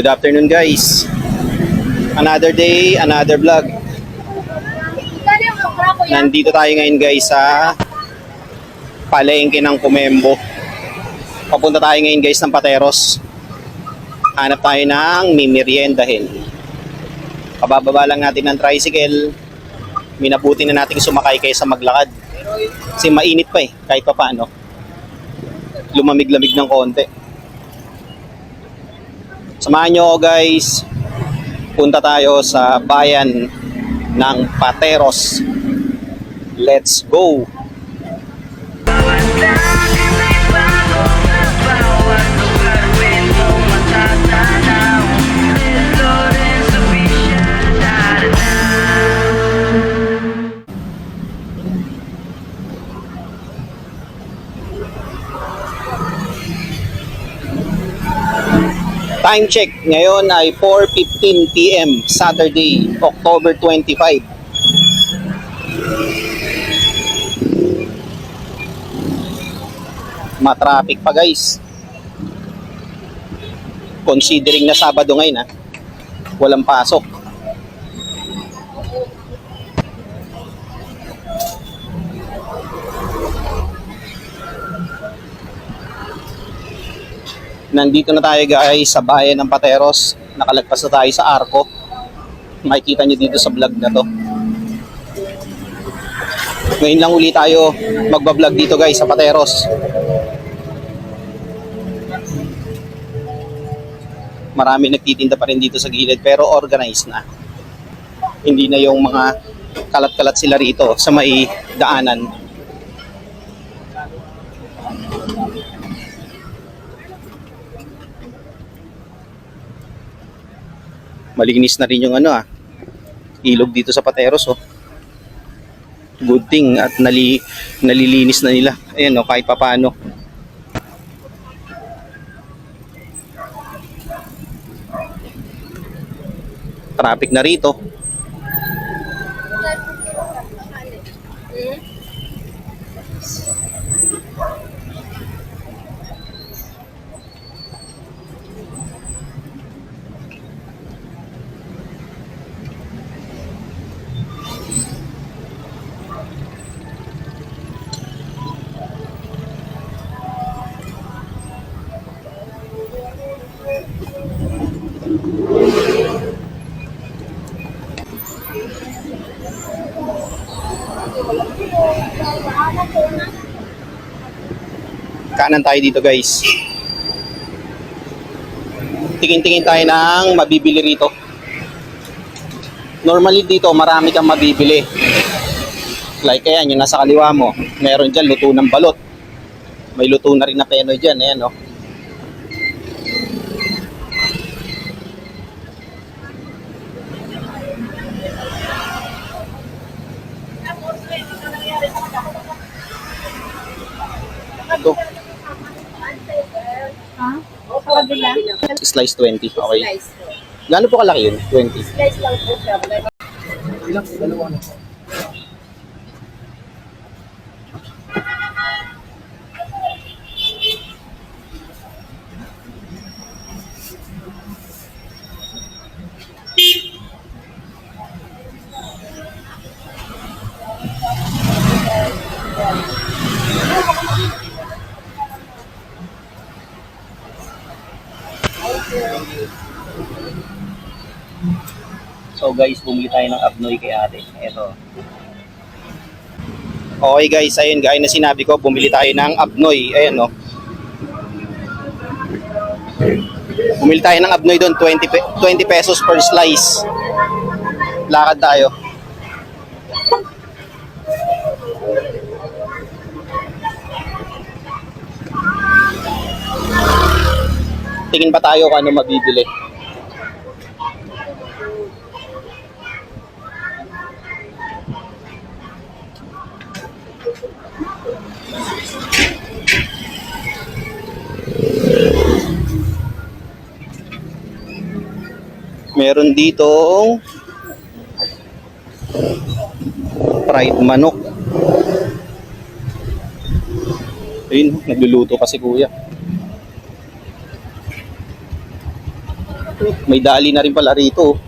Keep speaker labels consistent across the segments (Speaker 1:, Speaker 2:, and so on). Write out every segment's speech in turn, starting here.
Speaker 1: Good afternoon guys. Another day, another vlog. Nandito tayo ngayon guys sa palengke ng Comembo. Papunta tayo ngayon guys ng Pateros. Hanap tayo ng mimeriendahin. Pabababa lang natin ng tricycle. Minabuti na natin sumakay kaysa maglakad. Kasi mainit pa kahit pa paano. Lumamig-lamig ng konti. Samahan nyo guys. Punta tayo sa bayan ng Pateros. Let's go! Time check, ngayon ay 4:15 PM, Saturday, October 25. Matraffic pa guys. Considering na Sabado ngayon walang pasok. Nandito na tayo guys sa bayan ng Pateros. Nakalagpas na tayo sa Arco. Makikita nyo dito sa vlog na to. Ngayon lang uli tayo magbablog dito guys sa Pateros. Marami nagtitinda pa rin dito sa gilid pero organized na. Hindi na yung mga kalat-kalat sila rito sa may daanan. Malinis na rin yung ilog dito sa Pateros Good thing at nalilinis na nila. Ayan kahit papaano. Traffic na rito. Kanan tayo dito guys. Tingin-tingin tayo ng mabibili rito. Normally dito marami kang mabibili. Like ayan, yung nasa kaliwa mo. Meron dyan luto ng balot. May luto na rin na penoy dyan. Ayan Ito. Slice 20. Okay. Gaano po kalaki yun? 20.
Speaker 2: Slice lang po siya.
Speaker 1: Ilang? Dalawa na. So guys, bumili tayo ng abnoy kay ate. Ito. Okay guys, ayun gaya na sinabi ko, bumili tayo ng abnoy. Ayan Bumili tayo ng abnoy doon, 20 pesos per slice. Lakad tayo. Tingin pa tayo kung ano mabibili. Meron ditong fried manok. Ayun, nagluluto pa si kuya. May dali na rin pala rito.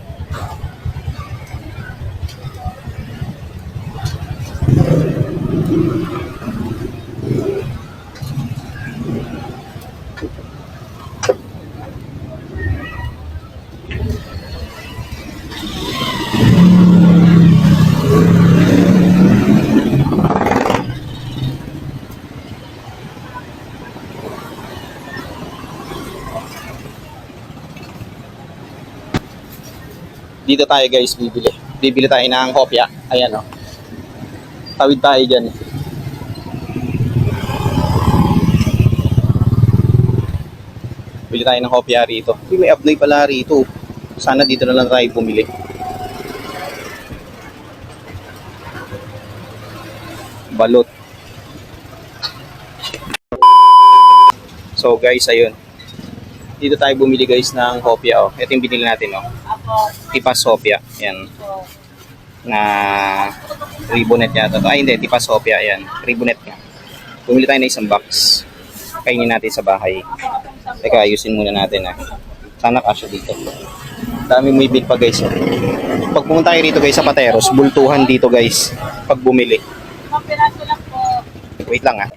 Speaker 1: Dito tayo guys, bibili. Bibili tayo ng hopya. Ayan o. Tawid tayo dyan. Bili tayo ng hopya rito. Uy, may abnoy pala rito. Sana dito na lang tayo bumili. Balot. So guys, ayun. Dito tayo bumili guys ng hopya. Oh. Ito yung binili natin. Oh. Tipas hopya. Yan. Na ribonet yata. Ay hindi, tipas hopya. Yan. Ribonet nga. Bumili tayo ng isang box. Kainin natin sa bahay. Teka, ayusin muna natin. Sana kasya dito. Dami may bill pa guys. Oh. Pag pumunta kayo rito guys sa Pateros, bultuhan dito guys. Pag bumili. Wait lang .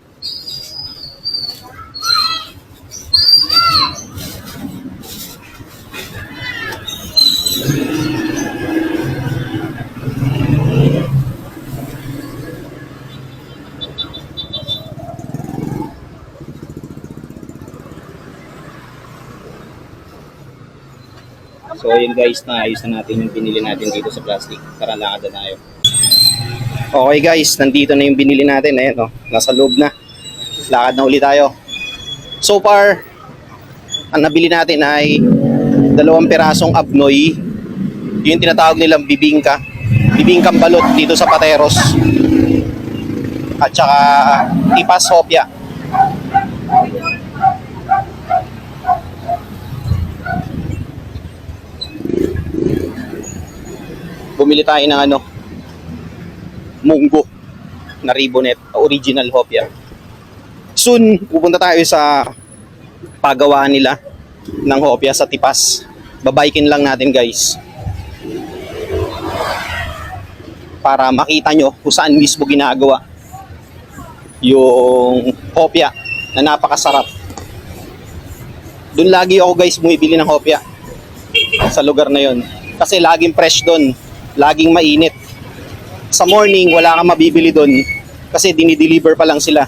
Speaker 1: So yun guys, naayos na natin yung binili natin dito sa plastic. Tara, lakad na tayo. Okay guys, nandito na yung binili natin. Ayan, nasa loob na. Lakad na ulit tayo. So far, ang nabili natin ay 2 pirasong abnoy. Yung tinatawag nilang bibingka. Bibingkang balot dito sa Pateros. At saka tipas hopya. Bumili tayo ng munggo na ribonet, original hopya. Soon, pupunta tayo sa pagawaan nila ng hopya sa tipas. Babaykin lang natin guys. Para makita nyo kung saan mismo ginagawa yung hopya na napakasarap. Doon lagi ako guys bumibili ng hopya sa lugar na yon. Kasi laging fresh doon. Laging mainit. Sa morning, wala kang mabibili doon kasi dinideliver pa lang sila.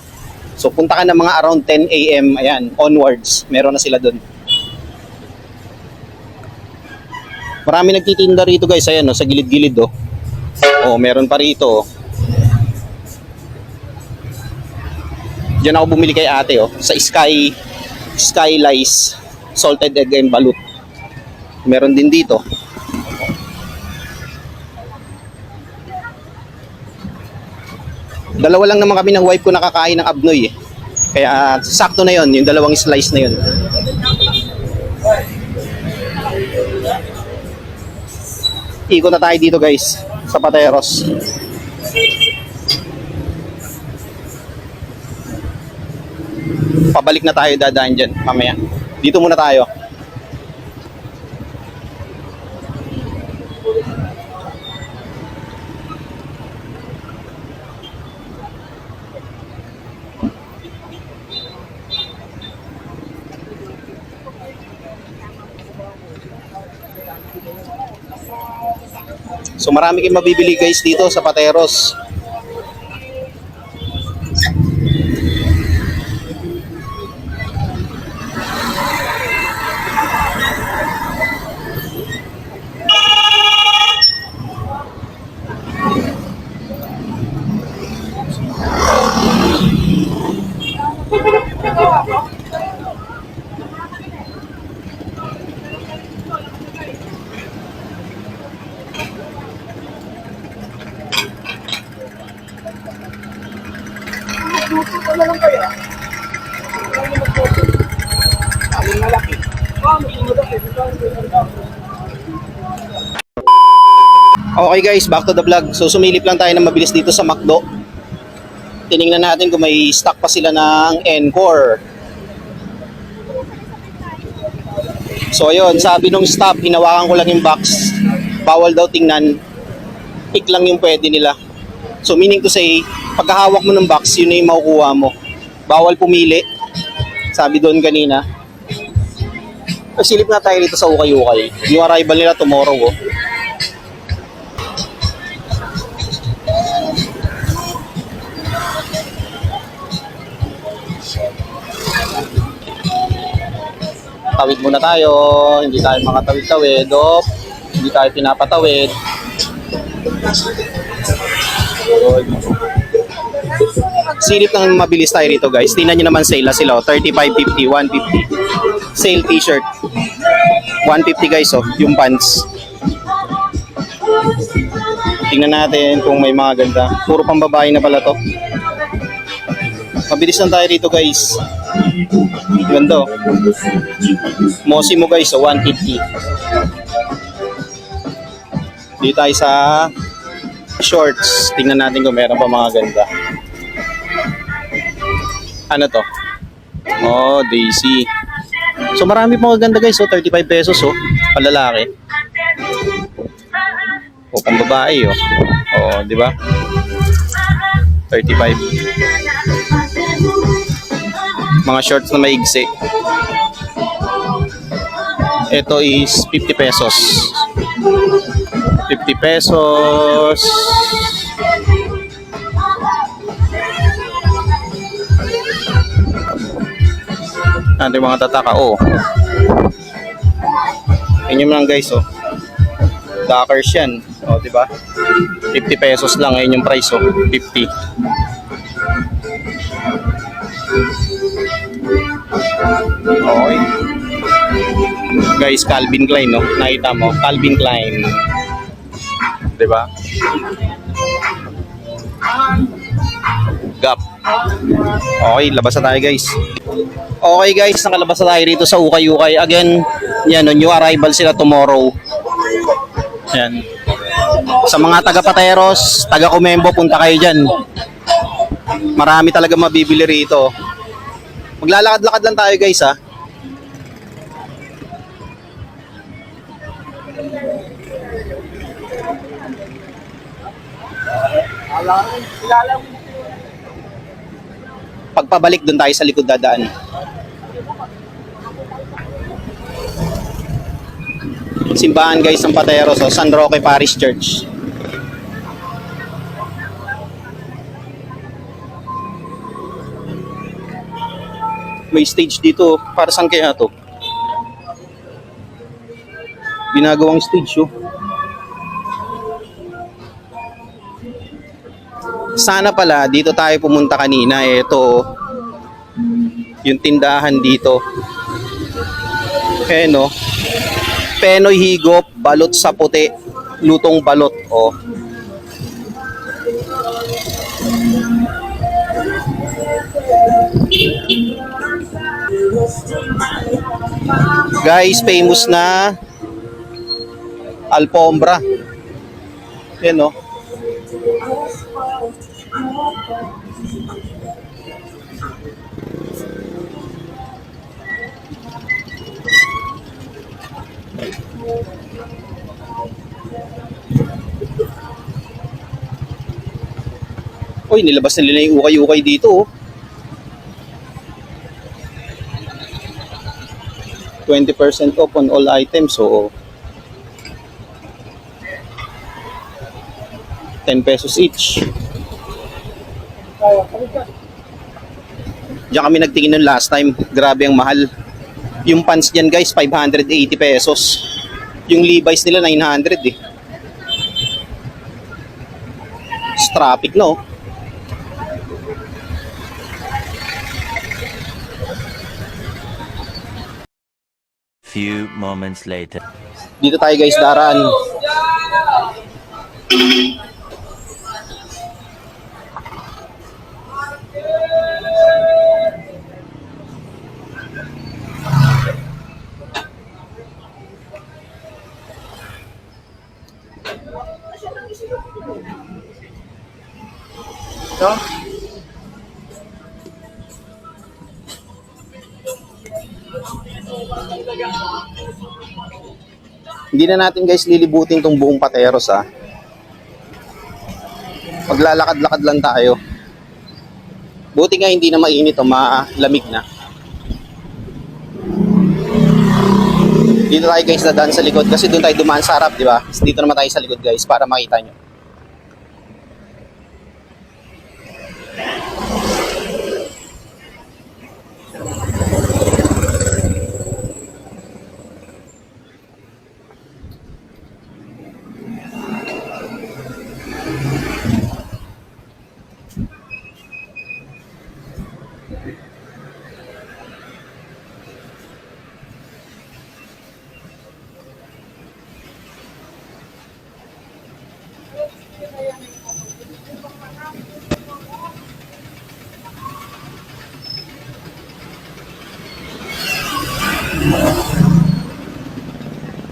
Speaker 1: So, punta ka na mga around 10 a.m. Ayan, onwards. Meron na sila doon. Marami nagtitinda rito guys. Ayan, sa gilid-gilid. Meron pa rito. Diyan ako bumili kay ate. Sa Sky Lice salted egg and balut. Meron din dito. Dalawa lang naman kami ng wife ko nakakain ng abnoy . Kaya sakto na yon, yung 2 slice na yon. Ikot na tayo dito guys, sa Pateros. Pabalik na tayo, dadaan dyan mamaya. Dito muna tayo. So marami kayong mabibili guys dito sa Pateros. Okay guys, back to the vlog. So sumilip lang tayo ng mabilis dito sa McDo. Tiningnan natin kung may stock pa sila ng Encore. So ayun, sabi nung staff, hinawakan ko lang yung box. Bawal daw tingnan. Pick lang yung pwede nila. So meaning to say, pagkahawak mo ng box, yun na yung makukuha mo. Bawal pumili. Sabi doon kanina. Silip na tayo dito sa Ukay-Ukay. Yung arrival nila tomorrow. Oh. Tawid muna tayo. Hindi tayo makatawid-tawid. Hindi tayo pinapatawid. Silip ng mabilis tayo rito guys. Tingnan nyo naman sale na sila. 35.50, 150. Sale t-shirt. 150 guys oh. Yung pants. Tingnan natin kung may mga ganda. Puro pang babae na pala to. Mabilis lang tayo rito guys. Ganda oh. Mosi mo guys oh. 150. Dito tayo sa shorts. Tingnan natin kung meron pa mga ganda. Ano to? Oh, Daisy. So marami pang maganda guys, oh, 35 pesos oh, palalaki. O pang babae oh. Oh, di ba? 35. Mga shorts na maigsi. Ito is 50 pesos. 50 pesos. Ano yung mga tataka? Oh. Tingnan mo lang guys, oh. Dockers yan. Oh, di ba? 50 pesos lang ayun yung price, oh. 50. Okay. Guys, Calvin Klein, no? Nakita mo, Calvin Klein. Di ba? Gap. Okay, labas na tayo guys. Okay guys, nakalabas na tayo rito sa Ukay-Ukay. Again, yan, new arrival sila tomorrow. Yan. Sa mga taga-Pateros, taga-Comembo, punta kayo dyan. Marami talaga mabibili rito. Maglalakad-lakad lang tayo guys ha. Pagpabalik doon tayo sa likod dadaan. Simbahan guys ng Pateros, so San Roque Parish Church. May stage dito, para saan kaya to? Ginagawang stage oh. Sana pala dito tayo pumunta kanina. Ito yung tindahan dito. No? Penoy higop, balot sa puti, lutong balot. Oh. Guys, famous na Alfombra. Yan oh. Uy, nilabas na nila yung ukay-ukay dito oh. 20% off on all items, so 10 pesos each. Diyan kami nagtingin nun last time. Grabe ang mahal. Yung pants dyan guys, 580 pesos. Yung Levi's nila, 900 eh. It's traffic no?
Speaker 2: Few moments later.
Speaker 1: Dito tayo guys, daraan. No? Hindi na natin guys lilibutin tong buong Pateros ha. Maglalakad-lakad lang tayo. Buti nga hindi na mainit o malamig na. Dito tayo guys dadaan sa likod kasi doon tayo dumaan sa harap, di ba? Dito naman tayo sa likod guys para makita nyo.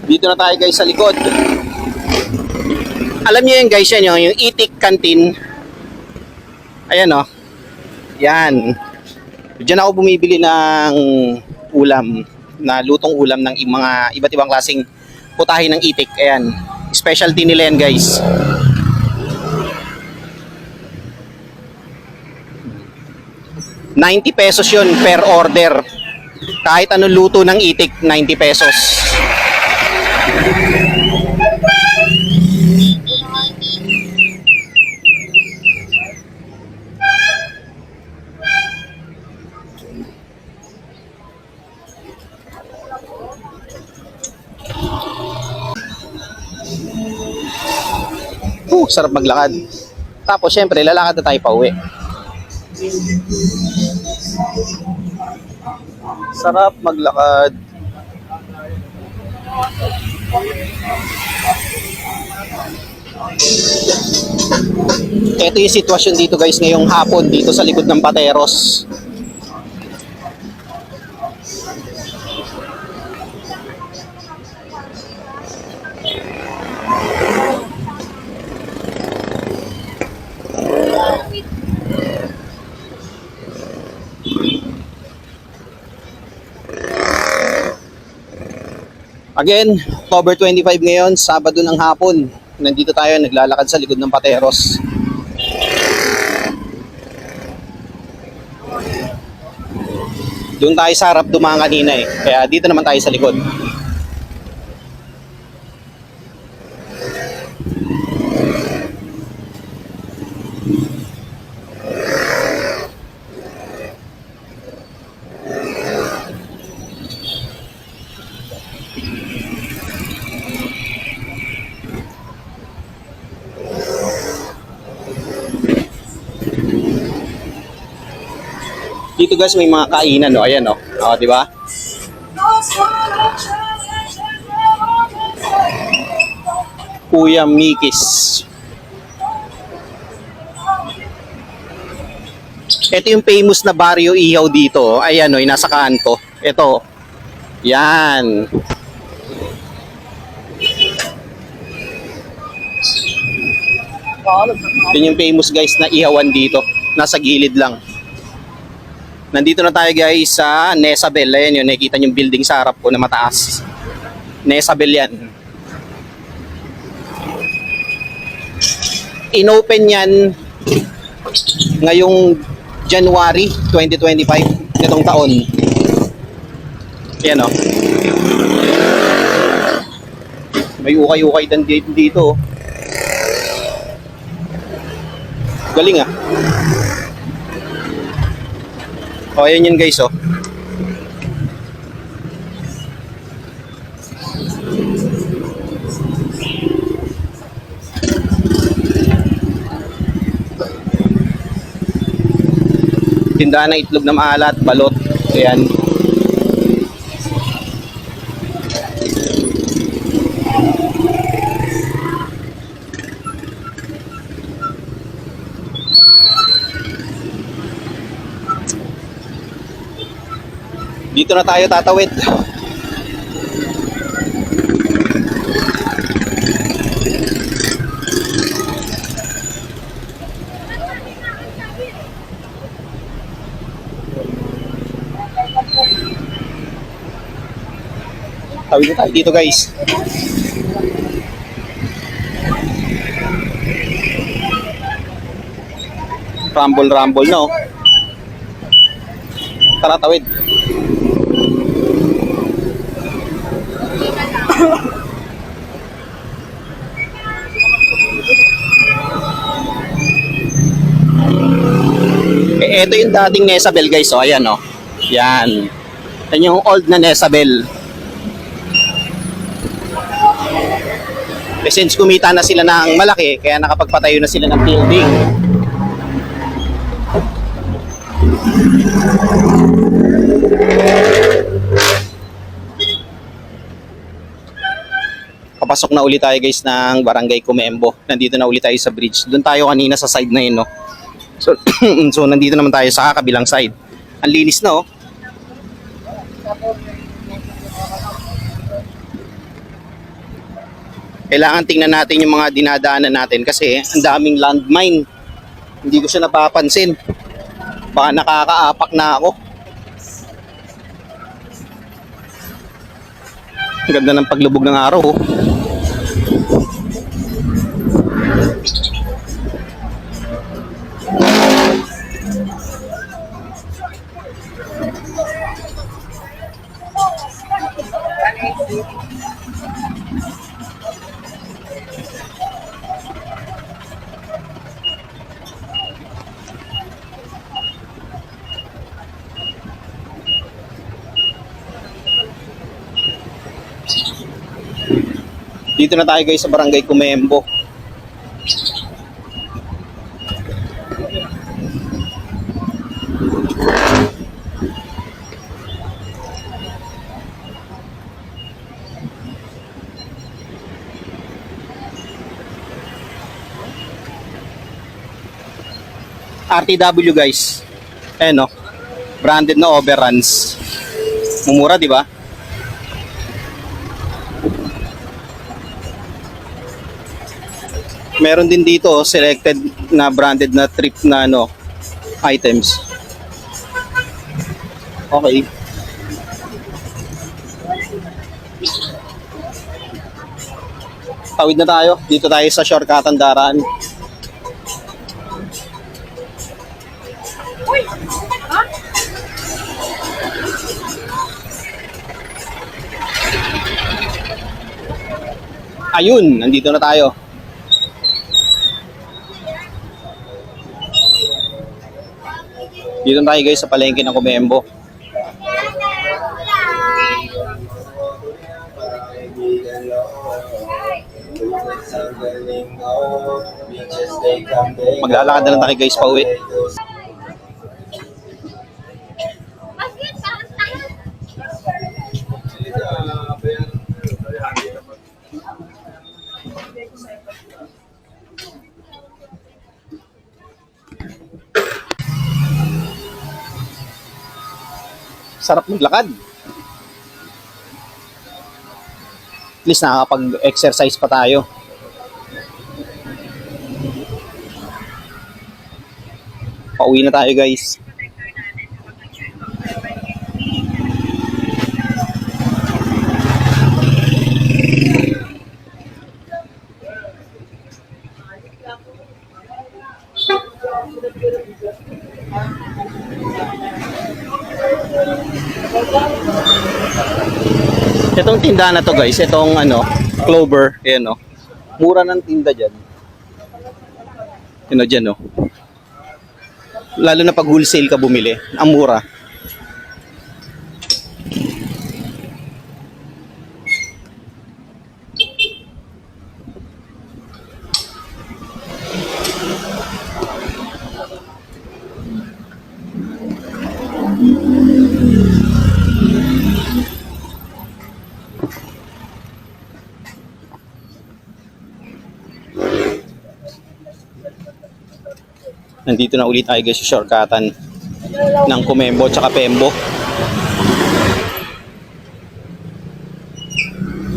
Speaker 1: Dito na tayo guys sa likod. Alam niyo yan guys, yan yung Itik Canteen. Ayan o. Yan. Diyan ako bumibili ng ulam, na lutong ulam ng mga iba't ibang klaseng putahe ng Itik. Ayan. Specialty nila yan guys. ₱90 yun per order. Kahit anong luto ng Itik, ₱90. Sarap maglakad. Tapos syempre lalakad na tayo pa uwi. Sarap maglakad. Ito yung sitwasyon dito guys ngayong hapon dito sa likod ng Pateros. Again, October 25 ngayon, Sabado ng hapon. Nandito tayo, naglalakad sa likod ng Pateros. Doon tayo sa harap dumaan kanina eh. Kaya dito naman tayo sa likod. Dito guys may mga kainan no, ayan no. Oh, di ba? Kuya Mikis. Ito yung famous na baryo ihaw dito. Ayan no, nasa kanto. Ito. Yan. Yun yung famous guys na ihawan dito. Nasa gilid lang. Nandito na tayo guys sa Nesabel. Ayan yun, nakikita yung building sa harap ko na mataas. Nesabel yan. Inopen yan ngayong January 2025, itong taon. Ayan o. May ukay-ukay dan dito. Galing ah. O, ayan yun guys, oh. Tindahan ng itlog na maalat, balot. Ayan. Dito na tayo tatawid. Tawid na tayo dito guys. Rumble no. Tara, tawid. Ito yung dating Nesabel guys, oh, ayan oh. Yan. Yan yung old na Nesabel. Since kumita na sila ng malaki, kaya nakapagpatayo na sila ng building. Papasok na ulit tayo guys ng Barangay Comembo. Nandito na ulit tayo sa bridge. Doon tayo kanina sa side na yun, no? So nandito naman tayo sa kabilang side. Ang linis na, oh. Kailangan tingnan natin yung mga dinadaanan natin kasi ang daming landmine. Hindi ko siya napapansin. Baka nakakaapak na ako. Ang ganda ng paglubog ng araw, oh. Dito na tayo guys sa Barangay Comembo. RTW guys. Ayan, no? Branded na overruns. Mumura, di ba? Meron din dito selected na branded na trip na ano items. Okay. Tawid na tayo. Dito tayo sa shortcutan daraan. Ayun, nandito na tayo. Dito tayo guys sa palengke ng Comembo. Maglalakad na lang tayo guys pauwi. Sarap maglakad. At least nakakapag-exercise pa tayo. Pauwi na tayo guys. Itong tindahan na to guys, itong ano, Clover, ayan o. Mura ng tinda dyan. Yun o dyan o. Lalo na pag wholesale ka bumili, ang mura. Nandito na ulit tayo guys sa shortcutan ng Comembo tsaka Pembo.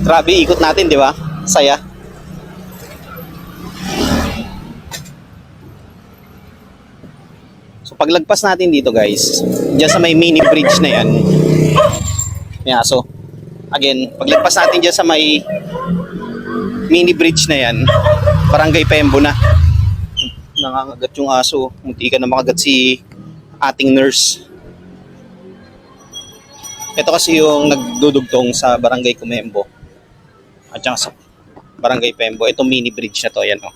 Speaker 1: Grabe, ikot natin, di ba? Saya. So paglagpas natin dito guys, diyan sa may mini bridge na yan. Yeah, so again, paglagpas natin diyan sa may mini bridge na yan, Barangay Pembo na. Nangangagat yung aso. Munti ka na makagat si ating nurse. Ito kasi yung nagdudugtong sa Barangay Comembo. At saka sa Barangay Pembo. Ito mini bridge na to. Ayan o.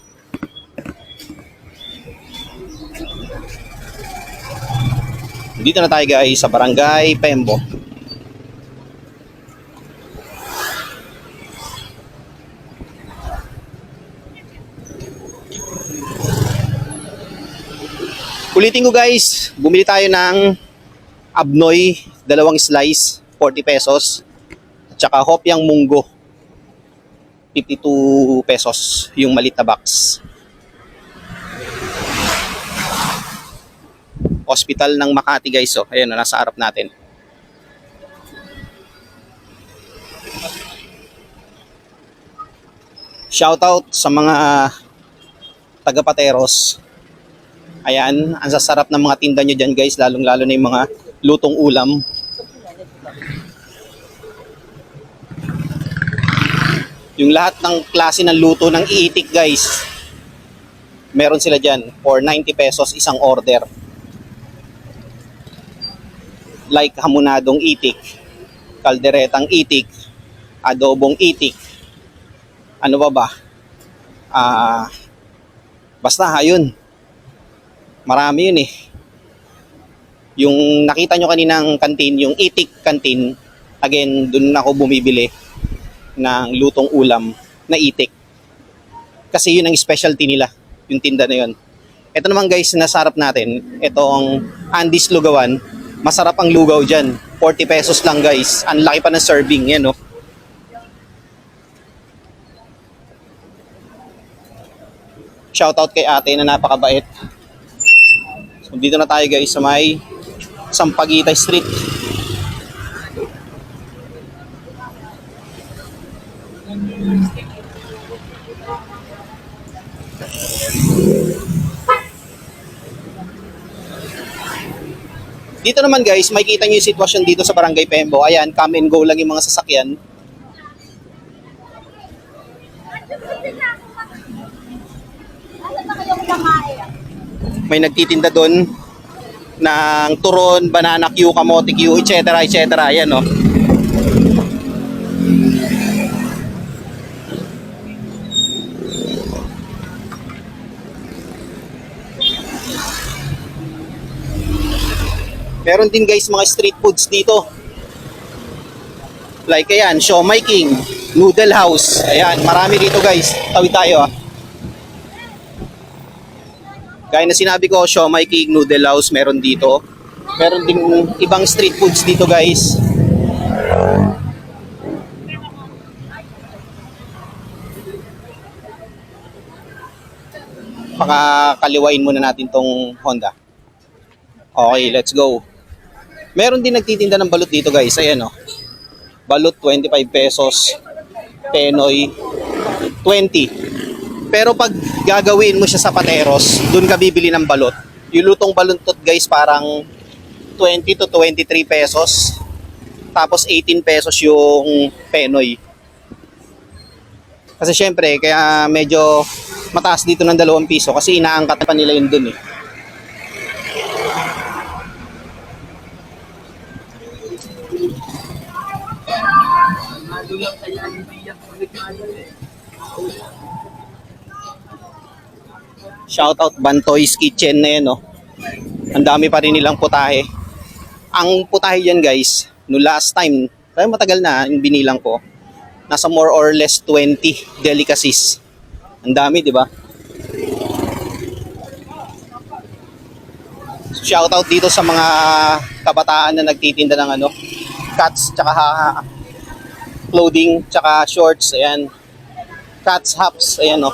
Speaker 1: Dito na tayo guys sa Barangay Pembo. Ulitin ko guys, bumili tayo ng abnoy, 2 slice, 40 pesos. At saka hopyang munggo, 52 pesos yung maliit na box. Hospital ng Makati guys, oh. Ayun, nasa harap natin. Shoutout sa mga taga-Pateros. Ayan, ang sasarap ng mga tinda nyo dyan guys, lalong-lalo na yung mga lutong ulam. Yung lahat ng klase ng luto ng iitik guys, meron sila dyan for 90 pesos isang order. Like hamonadong itik, kalderetang itik, adobong itik, ano ba? Basta ayun. Marami yun eh. Yung nakita nyo kaninang kantin, yung itik kantin, again, dun ako bumibili ng lutong ulam na itik. Kasi yun ang specialty nila, yung tinda na yun. Ito naman guys, nasarap natin, itong Andy's Lugawan. Masarap ang lugaw dyan. 40 pesos lang guys. Ang laki pa ng serving, yan oh. Shoutout kay ate na napakabait. Dito na tayo guys sa may Sampaguita Street. Dito naman guys, makikita nyo yung sitwasyon dito sa Barangay Pembo. Ayan, come and go lang yung mga sasakyan. May nagtitinda doon ng turon, banana Q, kamote Q, etc. etc. Ayan o. Meron din guys mga street foods dito. Like ayan, Siomai King, Noodle House. Ayan, marami dito guys. Tawid tayo ah. Gaya na sinabi ko, Siomai King, Noodle House, meron dito. Meron ding ibang street foods dito guys. Pakakaliwain muna natin tong Honda. Okay, let's go. Meron din nagtitinda ng balut dito guys. Ayan o. Balut 25 pesos. Penoy 20. Pero pag gagawin mo siya sa Pateros, dun ka bibili ng balot. Yung lutong baluntot guys parang 20 to 23 pesos. Tapos 18 pesos yung Penoy. Kasi syempre, kaya medyo mataas dito ng 2 piso kasi inaangkat pa nila yun dun eh. Shoutout Bantoy's Kitchen na yan, oh. Ang dami pa rin nilang putahe. Ang putahe yan guys, no last time, tayo matagal na yung binilang ko, nasa more or less 20 delicacies. Ang dami, di ba? Shoutout dito sa mga kabataan na nagtitinda ng ano, cuts, tsaka clothing, tsaka shorts, ayan. Cuts, hops, ayan o.